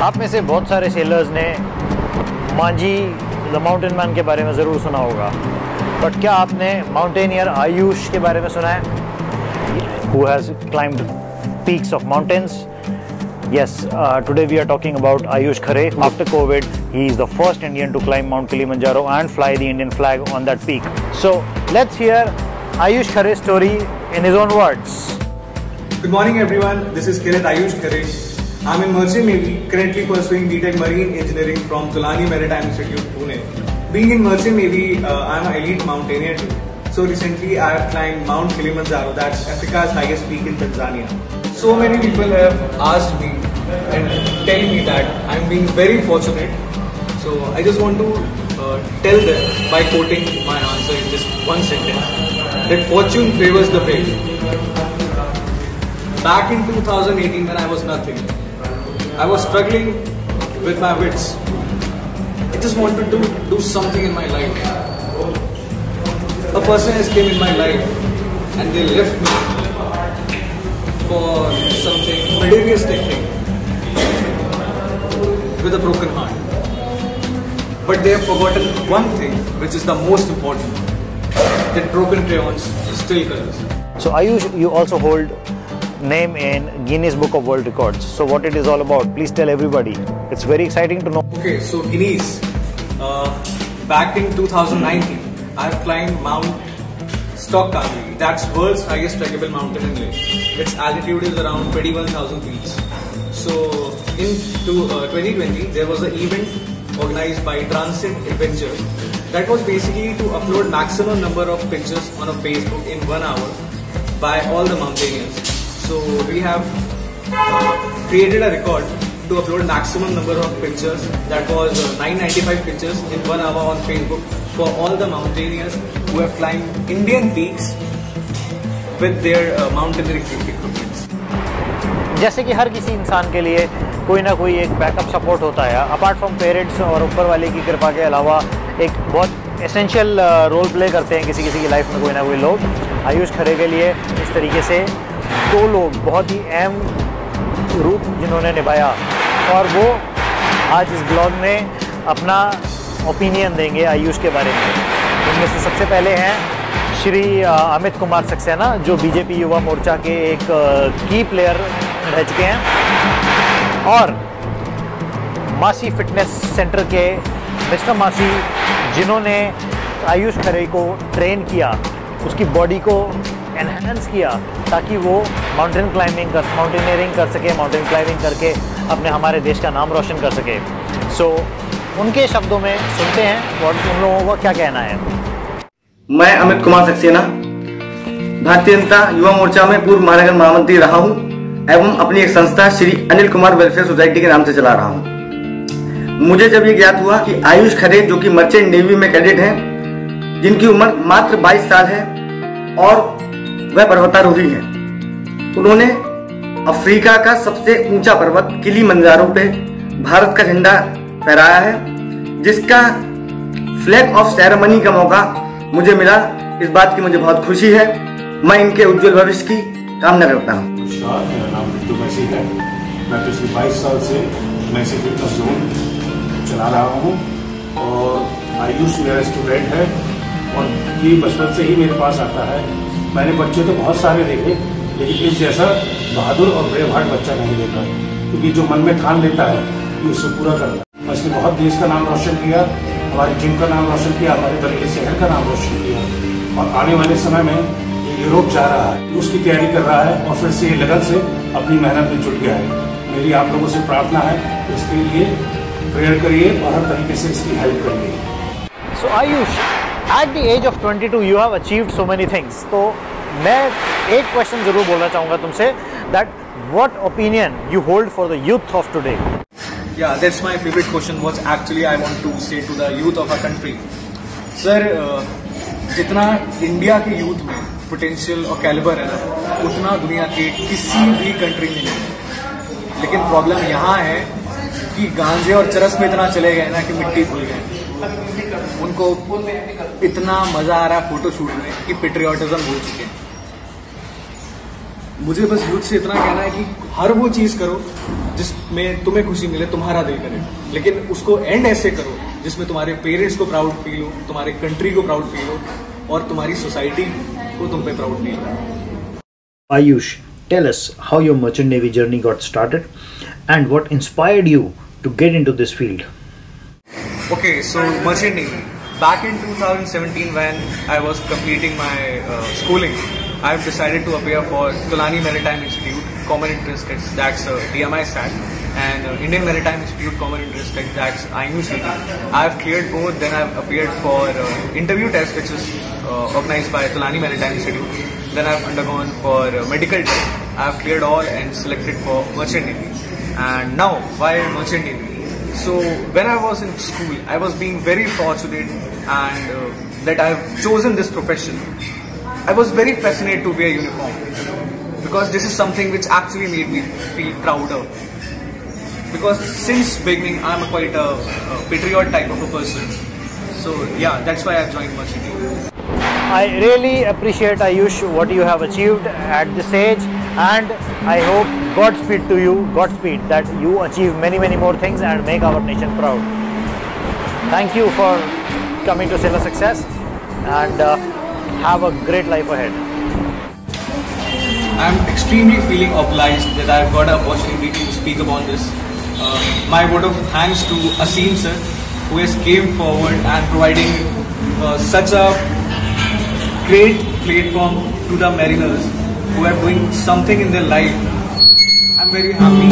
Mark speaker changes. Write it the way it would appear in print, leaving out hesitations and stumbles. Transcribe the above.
Speaker 1: आप में से बहुत सारे सेलर्स ने मांझी द माउंटेन मैन के बारे में ज़रूर सुना होगा, बट क्या आपने माउंटेनियर आयुष के बारे में सुना है? Who has climbed peaks of mountains? Yes, today we are talking about Ayush Khare. After COVID, he is the first Indian to climb Mount Kilimanjaro and fly the Indian flag on that peak. So let's hear Ayush Khare's story in his own words.
Speaker 2: Good morning everyone, this is Kirit Ayush Khare. I'm in Merchant Navy, currently pursuing BTech Marine Engineering from Tulani Maritime Institute, Pune. Being in Merchant Navy, I'm an elite mountaineer too. So recently I have climbed Mount Kilimanjaro, that's Africa's highest peak in Tanzania. So many people have asked me and tell me that I'm being very fortunate. So I just want to tell them by quoting my answer in just one sentence that fortune favors the brave. Back in 2018 when I was nothing, I was struggling with my wits. I just wanted to do something in my life. A person has came in my life and they left me for something materialistic thing with a broken heart. But they have forgotten one thing which is the most important, that broken crayons still colors.
Speaker 1: So Ayush, you also hold name in Guinness Book of World Records. So what it is all about? Please tell everybody. It's very exciting to know.
Speaker 2: Okay, so Guinness. Back in 2019, I have climbed Mount Stockkamri. That's world's highest trekkable mountain in Leh. Its altitude is around 21,000 feet. So in 2020, there was an event organized by Transit Adventure that was basically to upload maximum number of pictures on a Facebook in 1 hour by all the mountaineers. So we have created a record to upload maximum number of pictures, that was 995 pictures in 1 hour on Facebook for all the mountaineers who have climbed Indian peaks with their mountaineering equipments.
Speaker 1: जैसे कि हर किसी इंसान के लिए कोई ना कोई एक बैकअप सपोर्ट होता है, अपार्ट फ्रॉम पेरेंट्स और ऊपर वाले की कृपा के अलावा एक बहुत एसेंशियल रोल प्ले करते हैं किसी किसी की लाइफ में कोई ना कोई लोग। आयुष खरे के लिए इस तरीके से दो लोग बहुत ही अहम रूप जिन्होंने निभाया, और वो आज इस ब्लॉग में अपना ओपिनियन देंगे आयुष के बारे में। इनमें से सबसे पहले हैं श्री अमित कुमार सक्सेना, जो बीजेपी युवा मोर्चा के एक की प्लेयर रह चुके हैं, और मासी फिटनेस सेंटर के मिस्टर मासी, जिन्होंने आयुष खरे को ट्रेन किया, उसकी बॉडी को एनहांस किया ताकि वो माउंटेनियरिंग कर सके, माउंटेन क्लाइंबिंग करके अपने हमारे देश का नाम रोशन कर सके। सो उनके शब्दों में सुनते हैं और उन लोगों का क्या कहना है।
Speaker 3: मैं अमित कुमार सक्सेना भारतीय जनता युवा मोर्चा में पूर्व महानगर महामंत्री रहा हूं एवं अपनी एक संस्था श्री अनिल कुमार वेलफेयर सोसाइटी के नाम से चला रहा हूं। मुझे जब ये ज्ञात हुआ कि आयुष खरे, जो कि मर्चेंट नेवी में कैडेट हैं, जिनकी उम्र मात्र 22 साल है और वह पर्वतारोही है, उन्होंने अफ्रीका का सबसे ऊंचा पर्वत किलिमंजारो पे भारत का झंडा फहराया है, जिसका फ्लैग ऑफ सेरेमनी का मौका मुझे मिला। इस बात की मुझे बहुत खुशी है। मैं इनके उज्जवल भविष्य की कामना करता हूँ।
Speaker 4: मेरा नाम बिट्टू मैसी है। मैं पिछले 22 साल से मैसी फिटनेस जोन चला रहा हूँ और आयुष मेरा स्टूडेंट है और ये बचपन से ही मेरे पास आता है। मैंने बच्चे तो बहुत सारे देखे, लेकिन इस जैसा बहादुर और ब्रेव हार्ट बच्चा नहीं देखा, क्योंकि जो मन में ठान लेता है कि उससे पूरा करना। इसने बहुत देश का नाम रोशन किया, हमारी टीम का नाम रोशन किया, हमारे बरेली शहर का नाम रोशन किया, और आने वाले समय में ये यूरोप जा रहा है, उसकी तैयारी कर रहा है और फिर से ये लगन से अपनी मेहनत में जुट गया है। मेरी आप लोगों से प्रार्थना है, इसके लिए प्रेयर करिए और हर तरीके से इसकी हेल्प करिए।
Speaker 1: So Ayush, at the age of 22 you have achieved so many things. तो मैं एक क्वेश्चन जरूर बोलना चाहूँगा तुमसे, that what opinion you hold for the youth of today?
Speaker 2: Yeah, that's my favorite question. What actually I want to say to the youth of our country. Sir, जितना India के youth में potential और calibre है ना, उतना दुनिया के किसी भी कंट्री में नहीं। लेकिन प्रॉब्लम यहाँ है कि गांजे और चरस में इतना चले गए ना कि मिट्टी भूल गए। उनको इतना मजा आ रहा है फोटो शूट में कि पेट्रियोटिज्म भूल चुके हैं। मुझे बस यूथ से इतना कहना है कि हर वो चीज करो जिसमें तुम्हें खुशी मिले, तुम्हारा दिल करे, लेकिन उसको एंड ऐसे करो जिसमें तुम्हारे पेरेंट्स को प्राउड फील हो, तुम्हारे कंट्री को प्राउड फील हो और तुम्हारी सोसाइटी को तुम पे प्राउड फील हो।
Speaker 1: Ayush, tell us how your Merchant Navy journey got started and what inspired you to get into this field.
Speaker 2: Okay, so Merchant Navy. Back in 2017 when I was completing my schooling, I've decided to appear for Tulani Maritime Institute Common Interest Test, that's DMI SAT, and Indian Maritime Institute Common Interest Test, that's IMU-CT. I've cleared both, then I've appeared for interview test which is organized by Tulani Maritime Institute. Then I've undergone for medical test. I've cleared all and selected for Merchant Navy. And now, why Merchant Navy? So when I was in school, I was being very fortunate and that I've chosen this profession. I was very fascinated to wear uniform because this is something which actually made me feel prouder. Because since beginning, I'm quite a patriot type of a person. So yeah, that's why I've joined Merchant Navy.
Speaker 1: I really appreciate, Ayush, what you have achieved at this age, and I hope Godspeed to you, Godspeed, that you achieve many more things and make our nation proud. Thank you for coming to Sailor Success, and have a great life ahead.
Speaker 2: I'm extremely feeling obliged that I've got an opportunity to speak upon this. My vote of thanks to Asim sir, who has came forward and providing such a great platform to the mariners who are doing something in their life. I'm very happy.